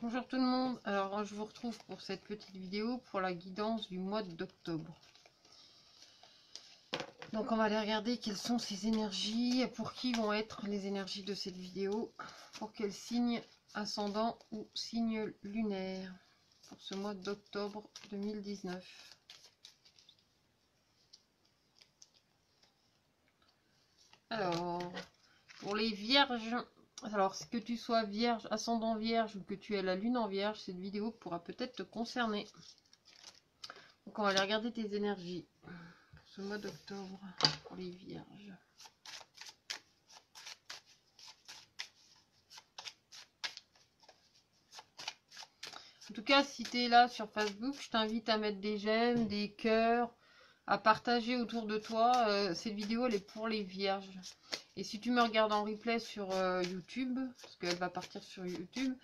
Bonjour tout le monde, alors je vous retrouve pour cette petite vidéo pour la guidance du mois d'octobre. Donc on va aller regarder quelles sont ces énergies, pour qui vont être les énergies de cette vidéo, pour quel signe ascendant ou signe lunaire pour ce mois d'octobre 2019. Alors, pour les vierges, alors que tu sois vierge, ascendant vierge ou que tu aies la lune en vierge, cette vidéo pourra peut-être te concerner. Donc on va aller regarder tes énergies pour ce mois d'octobre pour les vierges. En tout cas, si tu es là sur Facebook, je t'invite à mettre des j'aime, des cœurs, à partager autour de toi. Cette vidéo, elle est pour les vierges. Et si tu me regardes en replay sur YouTube, parce qu'elle va partir sur YouTube,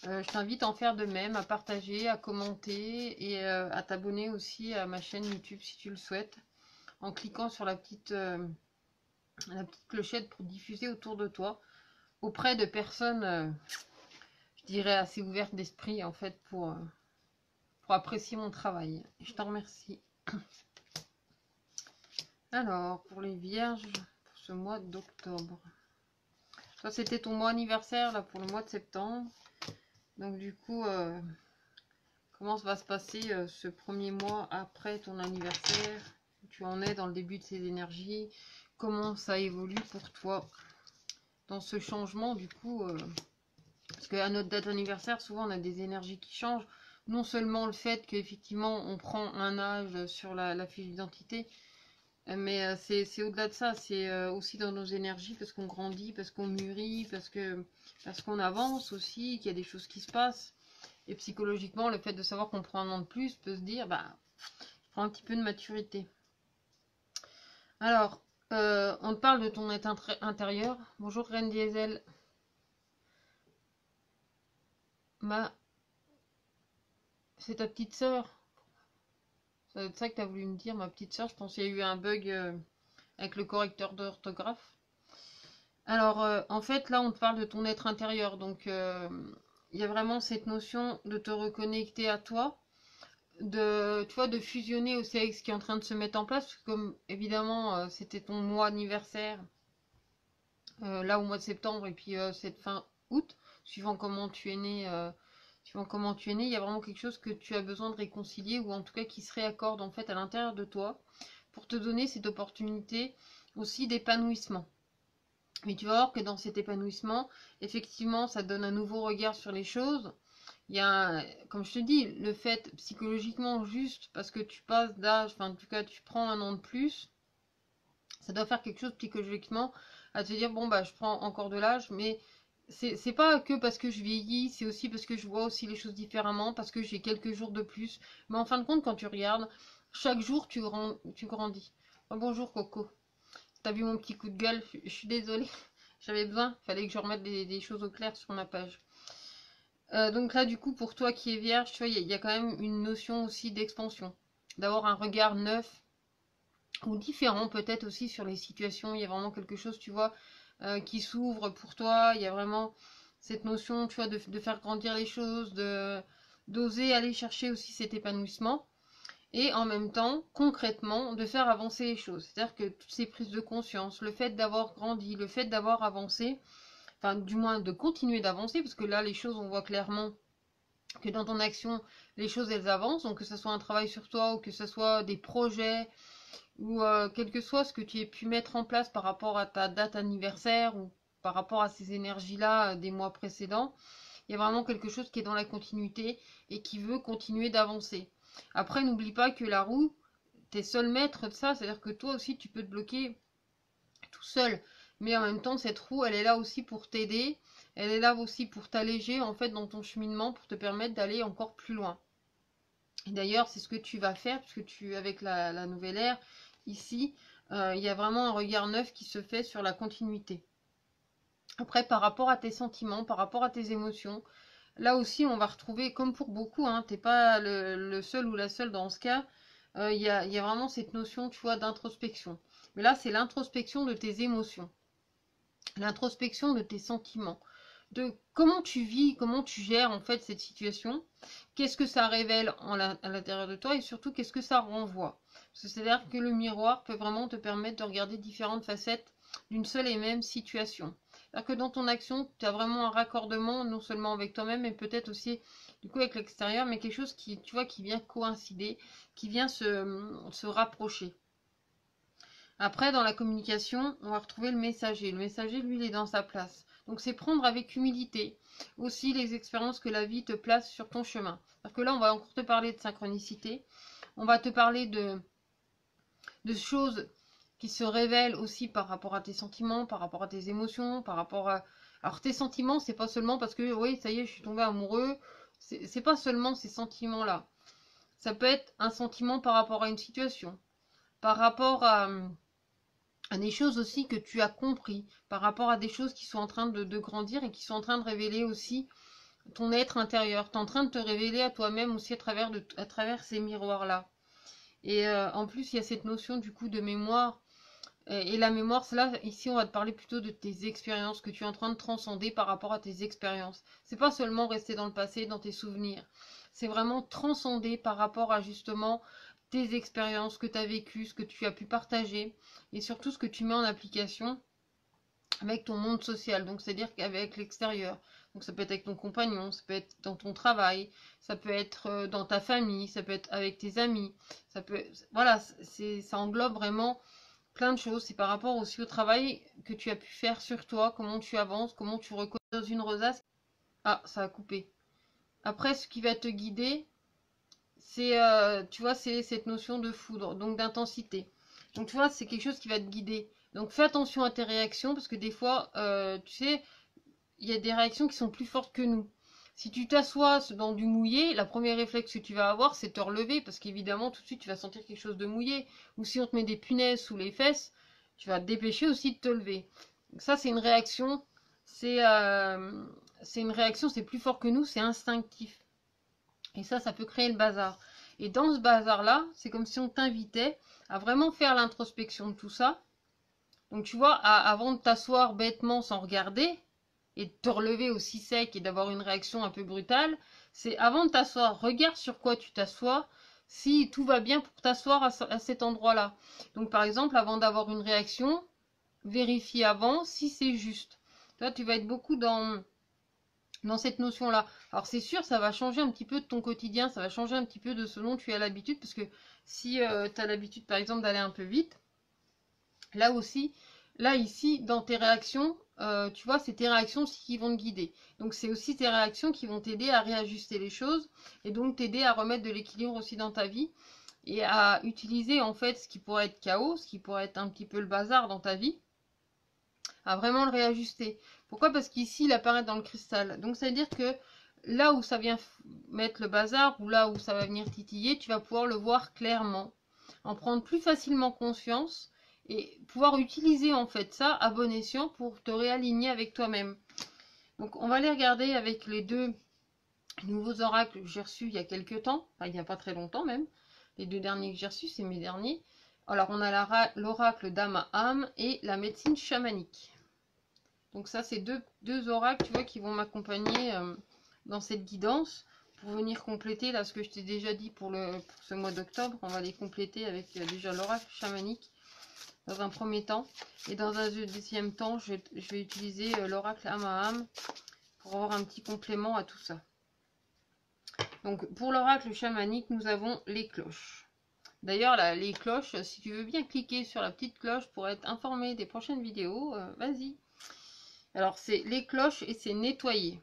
je t'invite à en faire de même, à partager, à commenter et à t'abonner aussi à ma chaîne YouTube si tu le souhaites, en cliquant sur la petite clochette pour diffuser autour de toi, auprès de personnes, je dirais, assez ouvertes d'esprit en fait pour apprécier mon travail. Je t'en remercie. Alors, pour les vierges, pour ce mois d'octobre. Ça, c'était ton mois anniversaire là pour le mois de septembre. Donc du coup, comment ça va se passer ce premier mois après ton anniversaire? Tu en es dans le début de ces énergies? Comment ça évolue pour toi dans ce changement du coup parce qu'à notre date anniversaire, souvent on a des énergies qui changent. Non seulement le fait qu'effectivement on prend un âge sur la fiche d'identité, mais c'est au-delà de ça, c'est aussi dans nos énergies, parce qu'on grandit, parce qu'on mûrit, parce qu'on avance aussi, qu'il y a des choses qui se passent. Et psychologiquement, le fait de savoir qu'on prend un an de plus peut se dire, bah, je prends un petit peu de maturité. Alors, on te parle de ton être intérieur. Bonjour Reine Diesel. C'est ta petite sœur. Ça doit être ça que tu as voulu me dire, ma petite sœur. Je pense qu'il y a eu un bug avec le correcteur d'orthographe. Alors, en fait, là, on te parle de ton être intérieur. Donc, il y a vraiment cette notion de te reconnecter à toi, tu vois, de fusionner aussi avec ce qui est en train de se mettre en place. Comme, évidemment, c'était ton mois anniversaire, là, au mois de septembre, et puis cette fin août, suivant comment tu es né. Suivant comment tu es né, il y a vraiment quelque chose que tu as besoin de réconcilier, ou en tout cas qui se réaccorde en fait à l'intérieur de toi, pour te donner cette opportunité aussi d'épanouissement. Mais tu vas voir que dans cet épanouissement, effectivement, ça donne un nouveau regard sur les choses. Il y a, comme je te dis, le fait psychologiquement juste parce que tu passes d'âge, enfin en tout cas tu prends un an de plus, ça doit faire quelque chose psychologiquement à te dire bon bah je prends encore de l'âge, mais c'est pas que parce que je vieillis, c'est aussi parce que je vois aussi les choses différemment, parce que j'ai quelques jours de plus. Mais en fin de compte, quand tu regardes, chaque jour tu grandis. Oh, bonjour Coco. T'as vu mon petit coup de gueule? Je suis désolée. J'avais besoin. Fallait que je remette des choses au clair sur ma page. Donc là, du coup, pour toi qui es vierge, tu vois, il y a quand même une notion aussi d'expansion. D'avoir un regard neuf ou différent peut-être aussi sur les situations. Il y a vraiment quelque chose, tu vois, qui s'ouvre pour toi. Il y a vraiment cette notion, tu vois, de faire grandir les choses, d'oser aller chercher aussi cet épanouissement. Et en même temps, concrètement, de faire avancer les choses. C'est-à-dire que toutes ces prises de conscience, le fait d'avoir grandi, le fait d'avoir avancé, enfin du moins de continuer d'avancer, parce que là les choses, on voit clairement que dans ton action, les choses elles avancent, donc que ce soit un travail sur toi ou que ce soit des projets ou quel que soit ce que tu aies pu mettre en place par rapport à ta date anniversaire ou par rapport à ces énergies-là des mois précédents, il y a vraiment quelque chose qui est dans la continuité et qui veut continuer d'avancer. Après, n'oublie pas que la roue, t'es seul maître de ça, c'est-à-dire que toi aussi tu peux te bloquer tout seul. Mais en même temps, cette roue, elle est là aussi pour t'aider, elle est là aussi pour t'alléger en fait dans ton cheminement, pour te permettre d'aller encore plus loin. Et d'ailleurs, c'est ce que tu vas faire, puisque avec la nouvelle ère, ici, il y a vraiment un regard neuf qui se fait sur la continuité. Après, par rapport à tes sentiments, par rapport à tes émotions, là aussi, on va retrouver, comme pour beaucoup, hein, t'es pas le seul ou la seule dans ce cas, il y a vraiment cette notion, tu vois, d'introspection. Mais là, c'est l'introspection de tes émotions, l'introspection de tes sentiments, de comment tu vis, comment tu gères en fait cette situation, qu'est-ce que ça révèle à l'intérieur de toi et surtout qu'est-ce que ça renvoie. C'est-à-dire que le miroir peut vraiment te permettre de regarder différentes facettes d'une seule et même situation. C'est-à-dire que dans ton action, tu as vraiment un raccordement non seulement avec toi-même, mais peut-être aussi du coup avec l'extérieur, mais quelque chose qui, tu vois, qui vient coïncider, qui vient se rapprocher. Après, dans la communication, on va retrouver le messager. Le messager, lui, il est dans sa place. Donc, c'est prendre avec humilité aussi les expériences que la vie te place sur ton chemin. Parce que là, on va encore te parler de synchronicité. On va te parler de choses qui se révèlent aussi par rapport à tes sentiments, par rapport à tes émotions, par rapport à... Alors, tes sentiments, c'est pas seulement parce que, oui, ça y est, je suis tombée amoureux. C'est pas seulement ces sentiments-là. Ça peut être un sentiment par rapport à une situation, par rapport à des choses aussi que tu as compris, par rapport à des choses qui sont en train de grandir et qui sont en train de révéler aussi ton être intérieur. Tu es en train de te révéler à toi-même aussi à travers ces miroirs-là. Et en plus, il y a cette notion du coup de mémoire. Et la mémoire, là, ici, on va te parler plutôt de tes expériences que tu es en train de transcender par rapport à tes expériences. C'est pas seulement rester dans le passé, dans tes souvenirs. C'est vraiment transcender par rapport à justement tes expériences que tu as vécues, ce que tu as pu partager et surtout ce que tu mets en application avec ton monde social, donc c'est-à-dire qu'avec l'extérieur. Donc ça peut être avec ton compagnon, ça peut être dans ton travail, ça peut être dans ta famille, ça peut être avec tes amis, ça peut, voilà, ça englobe vraiment plein de choses. C'est par rapport aussi au travail que tu as pu faire sur toi, comment tu avances, comment tu reconnais dans une rosace. Ah, ça a coupé. Après, ce qui va te guider, c'est, tu vois, c'est cette notion de foudre, donc d'intensité. Donc, tu vois, c'est quelque chose qui va te guider. Donc, fais attention à tes réactions, parce que des fois, tu sais, il y a des réactions qui sont plus fortes que nous. Si tu t'assois dans du mouillé, la première réflexe que tu vas avoir, c'est te relever, parce qu'évidemment, tout de suite, tu vas sentir quelque chose de mouillé. Ou si on te met des punaises sous les fesses, tu vas te dépêcher aussi de te lever. Donc ça, c'est une réaction. C'est une réaction, c'est plus fort que nous, c'est instinctif. Et ça peut créer le bazar. Et dans ce bazar-là, c'est comme si on t'invitait à vraiment faire l'introspection de tout ça. Donc tu vois, avant de t'asseoir bêtement sans regarder, et de te relever aussi sec et d'avoir une réaction un peu brutale, c'est avant de t'asseoir, regarde sur quoi tu t'assois, si tout va bien pour t'asseoir à cet endroit-là. Donc par exemple, avant d'avoir une réaction, vérifie avant si c'est juste. Toi, tu vas être beaucoup dans cette notion-là. Alors c'est sûr, ça va changer un petit peu de ton quotidien, ça va changer un petit peu de ce dont tu as l'habitude, parce que si tu as l'habitude par exemple d'aller un peu vite, là aussi, là ici, dans tes réactions, tu vois, c'est tes réactions qui vont te guider. Donc c'est aussi tes réactions qui vont t'aider à réajuster les choses, et donc t'aider à remettre de l'équilibre aussi dans ta vie, et à utiliser en fait ce qui pourrait être chaos, ce qui pourrait être un petit peu le bazar dans ta vie, à vraiment le réajuster. Pourquoi? Parce qu'ici, il apparaît dans le cristal. Donc, ça veut dire que là où ça vient mettre le bazar, ou là où ça va venir titiller, tu vas pouvoir le voir clairement, en prendre plus facilement conscience, et pouvoir utiliser en fait ça à bon escient pour te réaligner avec toi-même. Donc, on va aller regarder avec les deux nouveaux oracles que j'ai reçus il y a quelques temps, enfin, il n'y a pas très longtemps même. Les deux derniers que j'ai reçus, c'est mes derniers. Alors, on a l'oracle d'Ama-Am et la médecine chamanique. Donc ça, c'est deux oracles, tu vois, qui vont m'accompagner dans cette guidance pour venir compléter, là, ce que je t'ai déjà dit pour ce mois d'octobre. On va les compléter avec déjà l'oracle chamanique dans un premier temps. Et dans un deuxième temps, je vais utiliser l'oracle Ama-Am pour avoir un petit complément à tout ça. Donc pour l'oracle chamanique, nous avons les cloches. D'ailleurs, les cloches, si tu veux bien cliquer sur la petite cloche pour être informé des prochaines vidéos, vas-y. Alors, c'est les cloches et c'est nettoyer.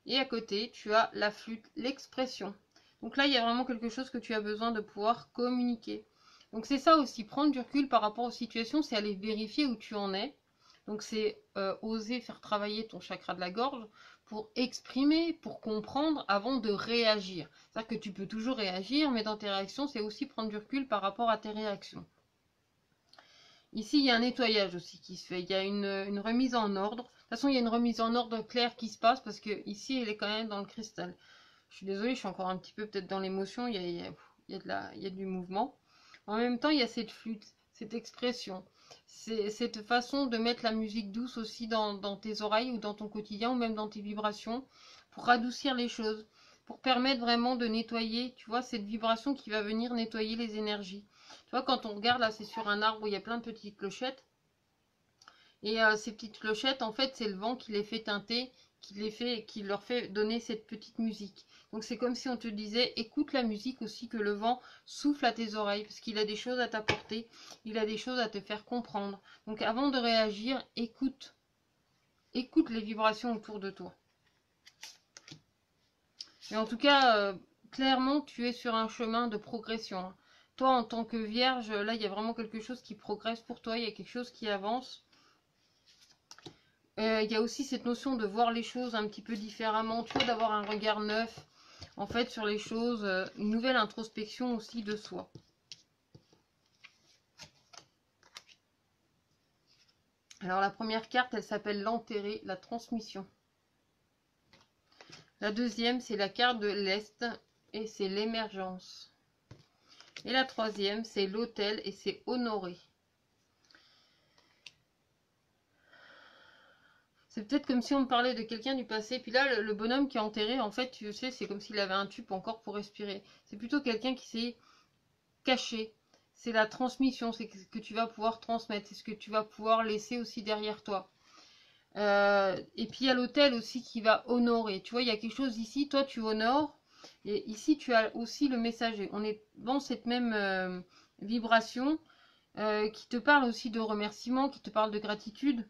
Et à côté, tu as la flûte, l'expression. Donc là, il y a vraiment quelque chose que tu as besoin de pouvoir communiquer. Donc c'est ça aussi, prendre du recul par rapport aux situations, c'est aller vérifier où tu en es. Donc c'est oser faire travailler ton chakra de la gorge pour exprimer, pour comprendre avant de réagir. C'est-à-dire que tu peux toujours réagir, mais dans tes réactions, c'est aussi prendre du recul par rapport à tes réactions. Ici, il y a un nettoyage aussi qui se fait. Il y a une remise en ordre. De toute façon, il y a une remise en ordre claire qui se passe parce que ici, elle est quand même dans le cristal. Je suis désolée, je suis encore un petit peu peut-être dans l'émotion. Il y a du mouvement. En même temps, il y a cette flûte, cette expression. c'est cette façon de mettre la musique douce aussi dans tes oreilles ou dans ton quotidien ou même dans tes vibrations pour adoucir les choses, pour permettre vraiment de nettoyer, tu vois, cette vibration qui va venir nettoyer les énergies. Tu vois, quand on regarde là, c'est sur un arbre où il y a plein de petites clochettes. Et ces petites clochettes, en fait, c'est le vent qui les fait teinter, qui leur fait donner cette petite musique. Donc c'est comme si on te disait, écoute la musique aussi que le vent souffle à tes oreilles, parce qu'il a des choses à t'apporter, il a des choses à te faire comprendre. Donc avant de réagir, écoute, écoute les vibrations autour de toi. Mais en tout cas, clairement, tu es sur un chemin de progression, hein. Toi, en tant que vierge, là, il y a vraiment quelque chose qui progresse pour toi, il y a quelque chose qui avance. Il y a aussi cette notion de voir les choses un petit peu différemment, tu vois, d'avoir un regard neuf, en fait, sur les choses, une nouvelle introspection aussi de soi. Alors, la première carte, elle s'appelle l'enterré, la transmission. La deuxième, c'est la carte de l'Est, et c'est l'émergence. Et la troisième, c'est l'autel, et c'est honoré. C'est peut-être comme si on me parlait de quelqu'un du passé. Puis là, le bonhomme qui est enterré, en fait, tu sais, c'est comme s'il avait un tube encore pour respirer. C'est plutôt quelqu'un qui s'est caché. C'est la transmission, c'est ce que tu vas pouvoir transmettre, c'est ce que tu vas pouvoir laisser aussi derrière toi. Et puis il y a l'autel aussi qui va honorer. Tu vois, il y a quelque chose ici, toi tu honores. Et ici, tu as aussi le messager. On est dans cette même vibration qui te parle aussi de remerciement, qui te parle de gratitude,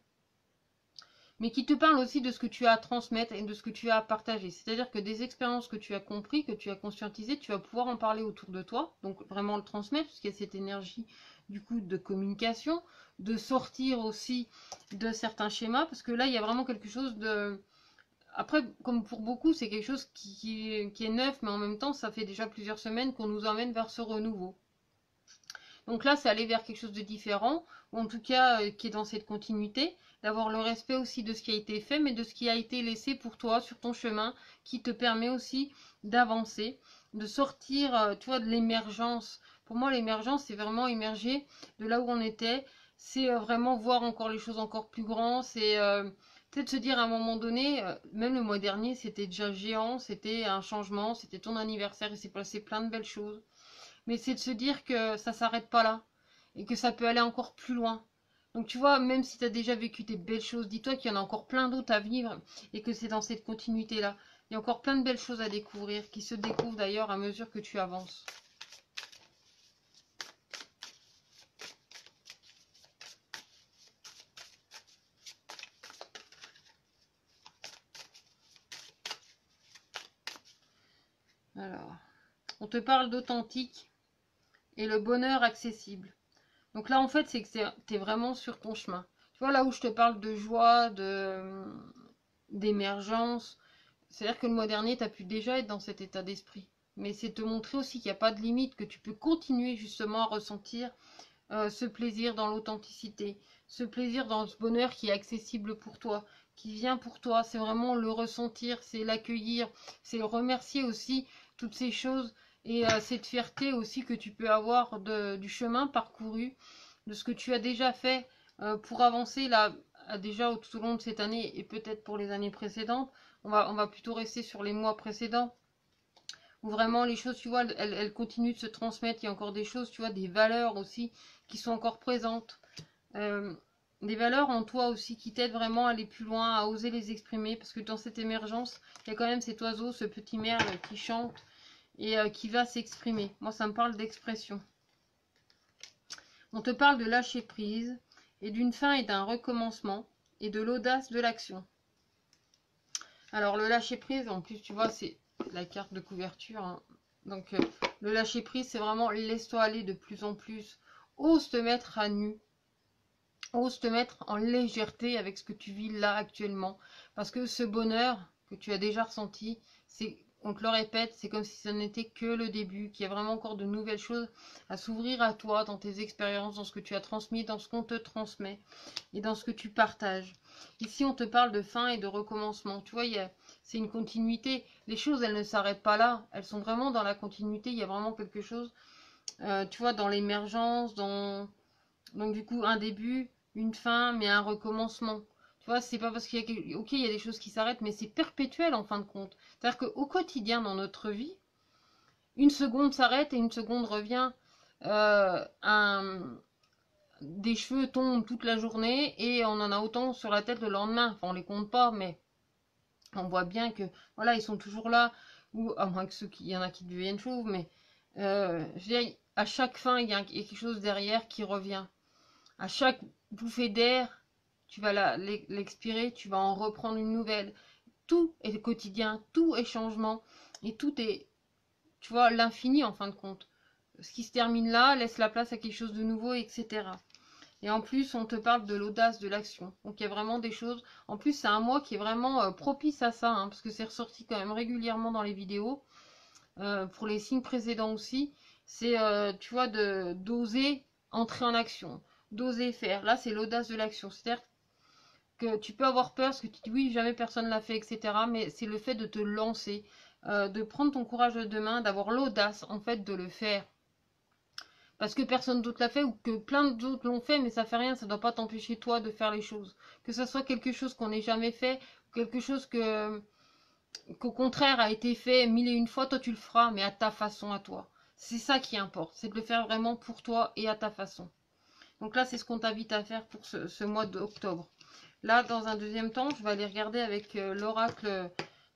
mais qui te parle aussi de ce que tu as à transmettre et de ce que tu as à partager. C'est-à-dire que des expériences que tu as compris, que tu as conscientisées, tu vas pouvoir en parler autour de toi, donc vraiment le transmettre, puisqu'il y a cette énergie du coup de communication, de sortir aussi de certains schémas, parce que là, il y a vraiment quelque chose de... Après, comme pour beaucoup, c'est quelque chose qui est neuf, mais en même temps, ça fait déjà plusieurs semaines qu'on nous emmène vers ce renouveau. Donc là, c'est aller vers quelque chose de différent, ou en tout cas qui est dans cette continuité, d'avoir le respect aussi de ce qui a été fait, mais de ce qui a été laissé pour toi sur ton chemin, qui te permet aussi d'avancer, de sortir, tu vois, de l'émergence. Pour moi, l'émergence, c'est vraiment émerger de là où on était, c'est vraiment voir encore les choses encore plus grands, c'est peut-être se dire à un moment donné, même le mois dernier, c'était déjà géant, c'était un changement, c'était ton anniversaire, il s'est passé plein de belles choses. Mais c'est de se dire que ça s'arrête pas là et que ça peut aller encore plus loin. Donc tu vois, même si tu as déjà vécu des belles choses, dis-toi qu'il y en a encore plein d'autres à vivre et que c'est dans cette continuité-là. Il y a encore plein de belles choses à découvrir, qui se découvrent d'ailleurs à mesure que tu avances. Alors, on te parle d'authentique et le bonheur accessible. Donc là, en fait, c'est que tu es vraiment sur ton chemin. Tu vois, là où je te parle de joie, d'émergence, c'est-à-dire que le mois dernier, tu as pu déjà être dans cet état d'esprit. Mais c'est te montrer aussi qu'il n'y a pas de limite, que tu peux continuer justement à ressentir ce plaisir dans l'authenticité, ce plaisir dans ce bonheur qui est accessible pour toi, qui vient pour toi. C'est vraiment le ressentir, c'est l'accueillir, c'est le remercier aussi, toutes ces choses et cette fierté aussi que tu peux avoir du chemin parcouru, de ce que tu as déjà fait pour avancer là, déjà tout au long de cette année et peut-être pour les années précédentes. On va plutôt rester sur les mois précédents où vraiment les choses, tu vois, elles continuent de se transmettre. Il y a encore des choses, tu vois, des valeurs aussi qui sont encore présentes. Euh, des valeurs en toi aussi qui t'aident vraiment à aller plus loin, à oser les exprimer. Parce que dans cette émergence, il y a quand même cet oiseau, ce petit merle qui chante et qui va s'exprimer. Moi, ça me parle d'expression. On te parle de lâcher prise et d'une fin et d'un recommencement et de l'audace de l'action. Alors le lâcher prise, en plus tu vois, c'est la carte de couverture, hein. Donc le lâcher prise, c'est vraiment laisse-toi aller de plus en plus. Ose te mettre à nu. Ose te mettre en légèreté avec ce que tu vis là actuellement. Parce que ce bonheur que tu as déjà ressenti, c'est, on te le répète, c'est comme si ça n'était que le début, qu'il y a vraiment encore de nouvelles choses à s'ouvrir à toi, dans tes expériences, dans ce que tu as transmis, dans ce qu'on te transmet et dans ce que tu partages. Ici, on te parle de fin et de recommencement. Tu vois, c'est une continuité. Les choses, elles ne s'arrêtent pas là. Elles sont vraiment dans la continuité. Il y a vraiment quelque chose, tu vois, dans l'émergence, Donc du coup, un début, une fin, mais un recommencement. Tu vois, c'est pas parce qu'il y a, ok, il y a des choses qui s'arrêtent, mais c'est perpétuel en fin de compte. C'est-à-dire qu'au quotidien, dans notre vie, une seconde s'arrête et une seconde revient. Des cheveux tombent toute la journée et on en a autant sur la tête le lendemain. Enfin, on les compte pas, mais on voit bien que voilà, ils sont toujours là. Ou à moins que il y en a qui deviennent chauves, mais je veux dire, à chaque fin, il y a quelque chose derrière qui revient. À chaque bouffée d'air, tu vas l'expirer, tu vas en reprendre une nouvelle. Tout est quotidien, tout est changement et tout est, tu vois, l'infini en fin de compte. Ce qui se termine là laisse la place à quelque chose de nouveau, etc. Et en plus, on te parle de l'audace de l'action. Donc il y a vraiment des choses. En plus, c'est un mois qui est vraiment propice à ça, hein, parce que c'est ressorti quand même régulièrement dans les vidéos. Pour les signes précédents aussi, c'est, tu vois, d'oser entrer en action, d'oser faire. Là, c'est l'audace de l'action. C'est-à-dire que tu peux avoir peur, parce que tu dis oui, jamais personne l'a fait, etc. Mais c'est le fait de te lancer, de prendre ton courage de demain, d'avoir l'audace, en fait, de le faire. Parce que personne d'autre l'a fait ou que plein d'autres l'ont fait, mais ça fait rien, ça ne doit pas t'empêcher toi de faire les choses. Que ce soit quelque chose qu'on n'ait jamais fait, quelque chose qu'au contraire a été fait mille et une fois, toi tu le feras, mais à ta façon, à toi. C'est ça qui importe, c'est de le faire vraiment pour toi et à ta façon. Donc là, c'est ce qu'on t'invite à faire pour ce mois d'octobre. Là, dans un deuxième temps, je vais aller regarder avec l'oracle.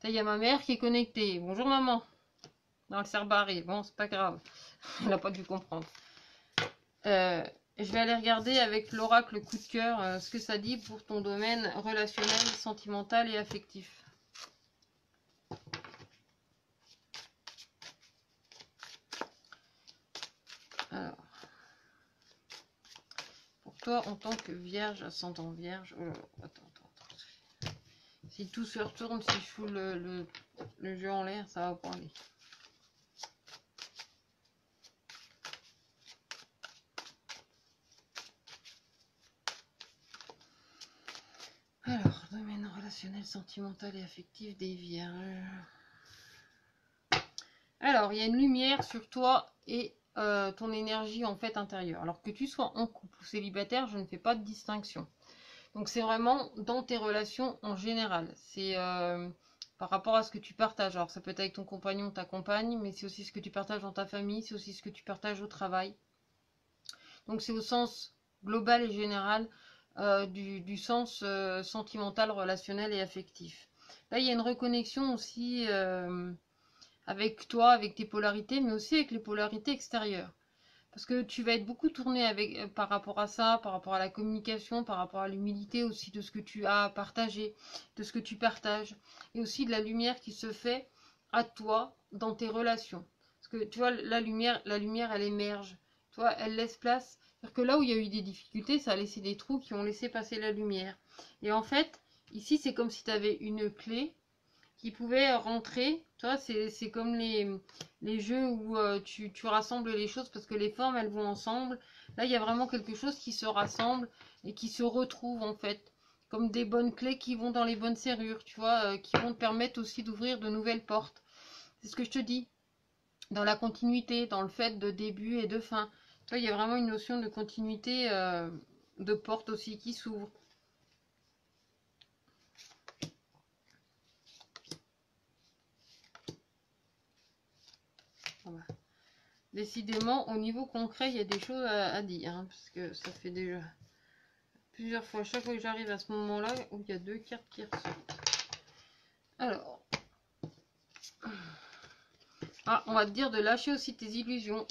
Il y a ma mère qui est connectée. Bonjour maman. Non, elle s'est barrée. Bon, c'est pas grave. Elle n'a pas dû comprendre. Je vais aller regarder avec l'oracle coup de cœur ce que ça dit pour ton domaine relationnel, sentimental et affectif. Alors, pour toi en tant que vierge, ascendant vierge, oh là là, attends. Si tout se retourne, si je fous le jeu en l'air, ça va pas aller. Alors, domaine relationnel, sentimental et affectif des vierges. Alors, il y a une lumière sur toi et ton énergie en fait intérieure. Alors que tu sois en couple ou célibataire, je ne fais pas de distinction. Donc c'est vraiment dans tes relations en général. C'est par rapport à ce que tu partages. Alors ça peut être avec ton compagnon, ta compagne, mais c'est aussi ce que tu partages dans ta famille, c'est aussi ce que tu partages au travail. Donc c'est au sens global et général du sens sentimental, relationnel et affectif. Là, il y a une reconnexion aussi avec toi, avec tes polarités, mais aussi avec les polarités extérieures. Parce que tu vas être beaucoup tourné par rapport à ça, par rapport à la communication, par rapport à l'humilité aussi de ce que tu as partagé, de ce que tu partages, et aussi de la lumière qui se fait à toi dans tes relations. Parce que tu vois, la lumière, elle émerge. Tu vois, elle laisse place. C'est-à-dire que là où il y a eu des difficultés, ça a laissé des trous qui ont laissé passer la lumière. Et en fait, ici, c'est comme si tu avais une clé qui pouvaient rentrer. Tu vois, c'est comme les jeux où tu rassembles les choses parce que les formes, elles vont ensemble. Là, il y a vraiment quelque chose qui se rassemble et qui se retrouve en fait. Comme des bonnes clés qui vont dans les bonnes serrures, tu vois, qui vont te permettre aussi d'ouvrir de nouvelles portes. C'est ce que je te dis. Dans la continuité, dans le fait de début et de fin. Tu vois, il y a vraiment une notion de continuité, de porte aussi qui s'ouvre. Voilà. Décidément, au niveau concret, il y a des choses à dire, hein, parce que ça fait déjà plusieurs fois, chaque fois que j'arrive à ce moment-là, où il y a deux cartes qui ressortent. Alors, on va te dire de lâcher aussi tes illusions.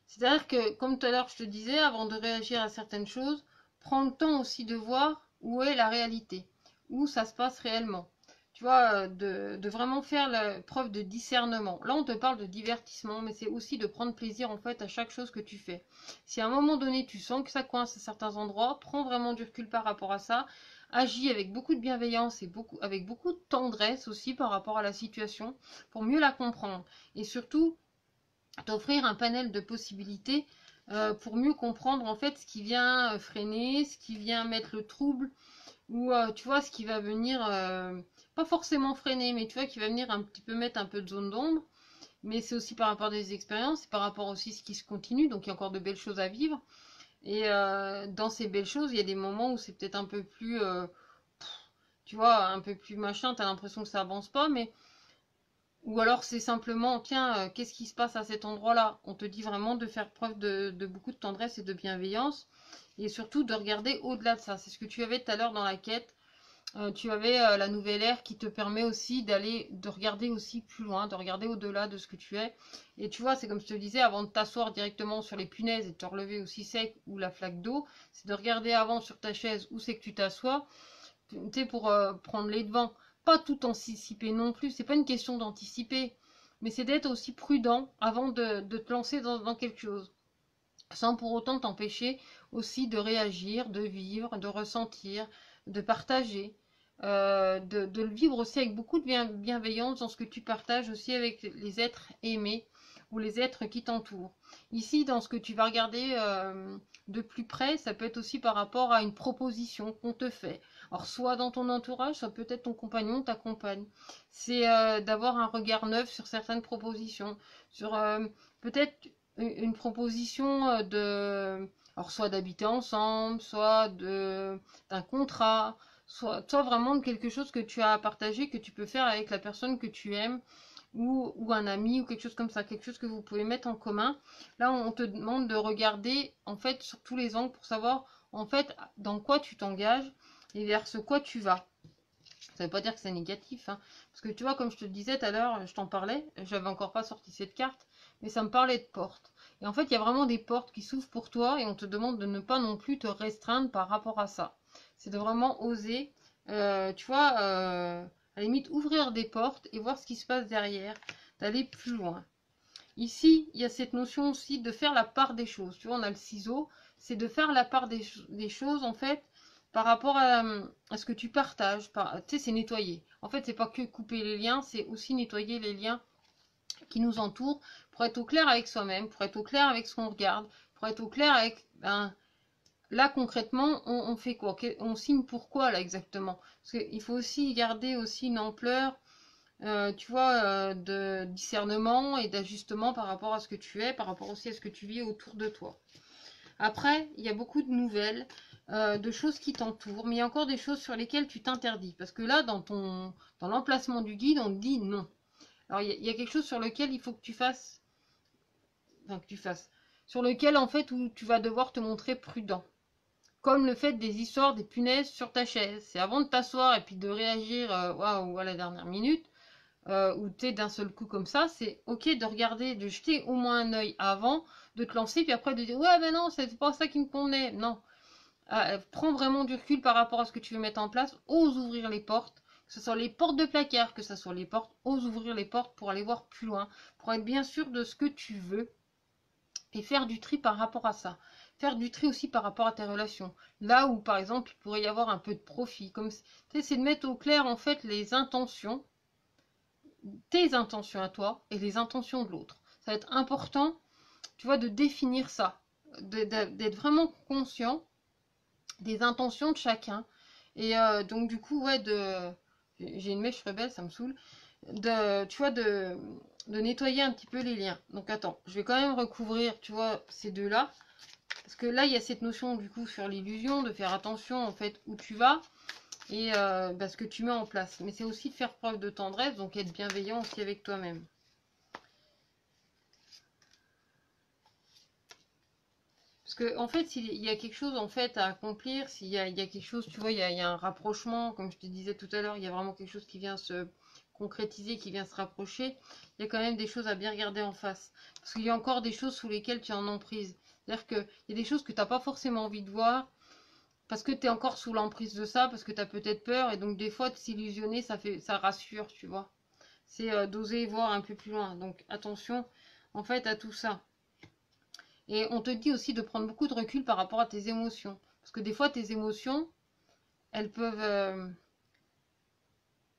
C'est-à-dire que, comme tout à l'heure je te disais, avant de réagir à certaines choses, prends le temps aussi de voir où est la réalité, où ça se passe réellement. Tu vois, de vraiment faire la preuve de discernement. Là, on te parle de divertissement, mais c'est aussi de prendre plaisir en fait à chaque chose que tu fais. Si à un moment donné, tu sens que ça coince à certains endroits, prends vraiment du recul par rapport à ça. Agis avec beaucoup de bienveillance et avec beaucoup de tendresse aussi par rapport à la situation pour mieux la comprendre. Et surtout, t'offrir un panel de possibilités pour mieux comprendre en fait ce qui vient freiner, ce qui vient mettre le trouble ou tu vois ce qui va venir pas forcément freiner mais tu vois qui va venir un petit peu mettre un peu de zone d'ombre, mais c'est aussi par rapport à des expériences, c'est par rapport aussi à ce qui se continue, donc il y a encore de belles choses à vivre. Et dans ces belles choses, il y a des moments où c'est peut-être un peu plus, tu vois, un peu plus machin, t'as l'impression que ça avance pas, mais ou alors c'est simplement, tiens, qu'est-ce qui se passe à cet endroit-là? On te dit vraiment de faire preuve de beaucoup de tendresse et de bienveillance, et surtout de regarder au-delà de ça. C'est ce que tu avais tout à l'heure dans la quête. Tu avais la nouvelle ère qui te permet aussi d'aller, de regarder aussi plus loin, de regarder au-delà de ce que tu es. Et tu vois, c'est comme je te le disais, avant de t'asseoir directement sur les punaises et de te relever aussi sec ou la flaque d'eau, c'est de regarder avant sur ta chaise où c'est que tu t'assois, tu sais, pour prendre les devants. Pas tout anticiper non plus, c'est pas une question d'anticiper, mais c'est d'être aussi prudent avant de te lancer dans quelque chose, sans pour autant t'empêcher aussi de réagir, de vivre, de ressentir, de partager, de le vivre aussi avec beaucoup de bienveillance dans ce que tu partages aussi avec les êtres aimés ou les êtres qui t'entourent. Ici, dans ce que tu vas regarder de plus près, ça peut être aussi par rapport à une proposition qu'on te fait. Alors, soit dans ton entourage, soit peut-être ton compagnon, ta compagne. C'est d'avoir un regard neuf sur certaines propositions, sur peut-être une proposition alors soit d'habiter ensemble, soit d'un contrat, soit vraiment de quelque chose que tu as à partager, que tu peux faire avec la personne que tu aimes, ou un ami, ou quelque chose comme ça, quelque chose que vous pouvez mettre en commun. Là, on te demande de regarder, en fait, sur tous les angles pour savoir, en fait, dans quoi tu t'engages et vers ce quoi tu vas. Ça veut pas dire que c'est négatif, hein. Parce que tu vois, comme je te le disais tout à l'heure, je t'en parlais, j'avais encore pas sorti cette carte, mais ça me parlait de portes. Et en fait, il y a vraiment des portes qui s'ouvrent pour toi et on te demande de ne pas non plus te restreindre par rapport à ça. C'est de vraiment oser, tu vois, à la limite, ouvrir des portes et voir ce qui se passe derrière, d'aller plus loin. Ici, il y a cette notion aussi de faire la part des choses. Tu vois, on a le ciseau, c'est de faire la part des choses, en fait, par rapport à ce que tu partages. Tu sais, c'est nettoyer. En fait, c'est pas que couper les liens, c'est aussi nettoyer les liens qui nous entourent pour être au clair avec soi-même, pour être au clair avec ce qu'on regarde, pour être au clair avec, ben, là, concrètement, on fait quoi? On signe pourquoi, là, exactement? Parce qu'il faut aussi garder aussi une ampleur, tu vois, de discernement et d'ajustement par rapport à ce que tu es, par rapport aussi à ce que tu vis autour de toi. Après, il y a beaucoup de nouvelles, de choses qui t'entourent, mais il y a encore des choses sur lesquelles tu t'interdis. Parce que là, dans l'emplacement du guide, on te dit non. Alors, il y a quelque chose sur lequel il faut que tu fasses, enfin que tu fasses, sur lequel en fait où tu vas devoir te montrer prudent. Comme le fait des histoires des punaises sur ta chaise. C'est avant de t'asseoir et puis de réagir waouh, à la dernière minute, ou tu es d'un seul coup comme ça, c'est ok de regarder, de jeter au moins un œil avant, de te lancer, puis après de dire ouais ben non, c'est pas ça qui me convenait. Non, prends vraiment du recul par rapport à ce que tu veux mettre en place, ose ouvrir les portes, que ce soit les portes de placard, que ce soit les portes, ose ouvrir les portes pour aller voir plus loin, pour être bien sûr de ce que tu veux et faire du tri par rapport à ça. Faire du tri aussi par rapport à tes relations. Là où, par exemple, il pourrait y avoir un peu de profit. Comme c'est de mettre au clair, en fait, les intentions, tes intentions à toi et les intentions de l'autre. Ça va être important, tu vois, de définir ça. D'être vraiment conscient des intentions de chacun. Et donc, du coup, ouais, j'ai une mèche rebelle, ça me saoule. Tu vois, de nettoyer un petit peu les liens. Donc, attends, je vais quand même recouvrir, tu vois, ces deux-là. Parce que là, il y a cette notion, du coup, sur l'illusion, de faire attention, en fait, où tu vas et ce que tu mets en place. Mais c'est aussi de faire preuve de tendresse, donc être bienveillant aussi avec toi-même. Parce que en fait, s'il y a quelque chose en fait à accomplir, il y a quelque chose, tu vois, il y a un rapprochement, comme je te disais tout à l'heure, il y a vraiment quelque chose qui vient se concrétiser, qui vient se rapprocher, il y a quand même des choses à bien regarder en face. Parce qu'il y a encore des choses sous lesquelles tu es en emprise. C'est-à-dire qu'il y a des choses que tu n'as pas forcément envie de voir, parce que tu es encore sous l'emprise de ça, parce que tu as peut-être peur, et donc des fois, de s'illusionner, ça rassure, tu vois. C'est d'oser voir un peu plus loin. Donc attention, en fait, à tout ça. Et on te dit aussi de prendre beaucoup de recul par rapport à tes émotions. Parce que des fois, tes émotions, elles peuvent...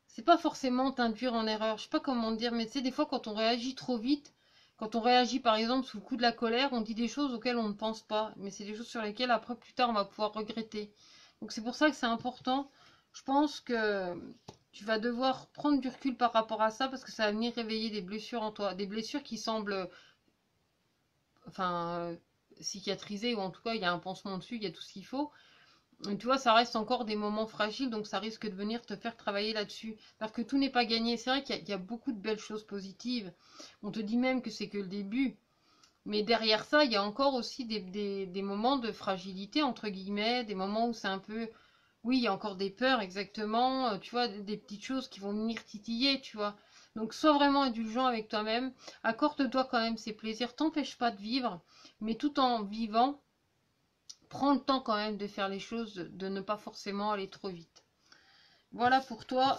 c'est pas forcément t'induire en erreur. Je sais pas comment dire, mais tu sais, des fois, quand on réagit trop vite, quand on réagit par exemple sous le coup de la colère, on dit des choses auxquelles on ne pense pas. Mais c'est des choses sur lesquelles après, plus tard, on va pouvoir regretter. Donc c'est pour ça que c'est important. Je pense que tu vas devoir prendre du recul par rapport à ça parce que ça va venir réveiller des blessures en toi. Des blessures qui semblent enfin, cicatrisé, ou en tout cas il y a un pansement dessus, il y a tout ce qu'il faut. Et tu vois, ça reste encore des moments fragiles, donc ça risque de venir te faire travailler là-dessus. Alors que tout n'est pas gagné. C'est vrai qu'il y a beaucoup de belles choses positives. On te dit même que c'est que le début. Mais derrière ça, il y a encore aussi des moments de fragilité, entre guillemets, des moments où c'est un peu... Oui, il y a encore des peurs, exactement. Tu vois, des petites choses qui vont venir titiller, tu vois. Donc, sois vraiment indulgent avec toi-même. Accorde-toi quand même ces plaisirs. T'empêche pas de vivre, mais tout en vivant, prends le temps quand même de faire les choses, de ne pas forcément aller trop vite. Voilà pour toi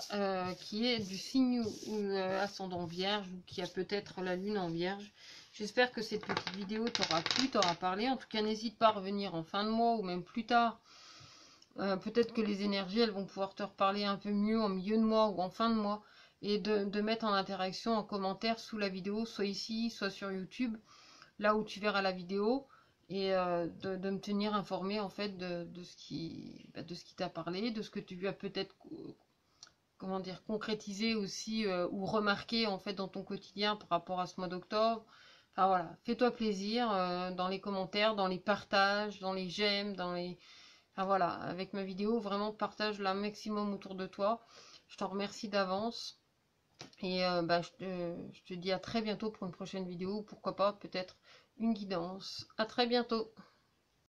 qui est du signe ou ascendant vierge ou qui a peut-être la lune en vierge. J'espère que cette petite vidéo t'aura plu, t'aura parlé. En tout cas, n'hésite pas à revenir en fin de mois ou même plus tard. Peut-être que les énergies, elles vont pouvoir te reparler un peu mieux en milieu de mois ou en fin de mois. Et de mettre en interaction, en commentaire sous la vidéo, soit ici, soit sur YouTube, là où tu verras la vidéo. Et de me tenir informé en fait de ce qui t'a parlé, de ce que tu as peut-être comment dire, concrétiser aussi ou remarquer en fait dans ton quotidien par rapport à ce mois d'octobre. Enfin voilà, fais-toi plaisir dans les commentaires, dans les partages, dans les j'aime, dans les... Enfin voilà, avec ma vidéo, vraiment partage le maximum autour de toi. Je t'en remercie d'avance. Et je te dis à très bientôt pour une prochaine vidéo. Pourquoi pas, peut-être une guidance. À très bientôt.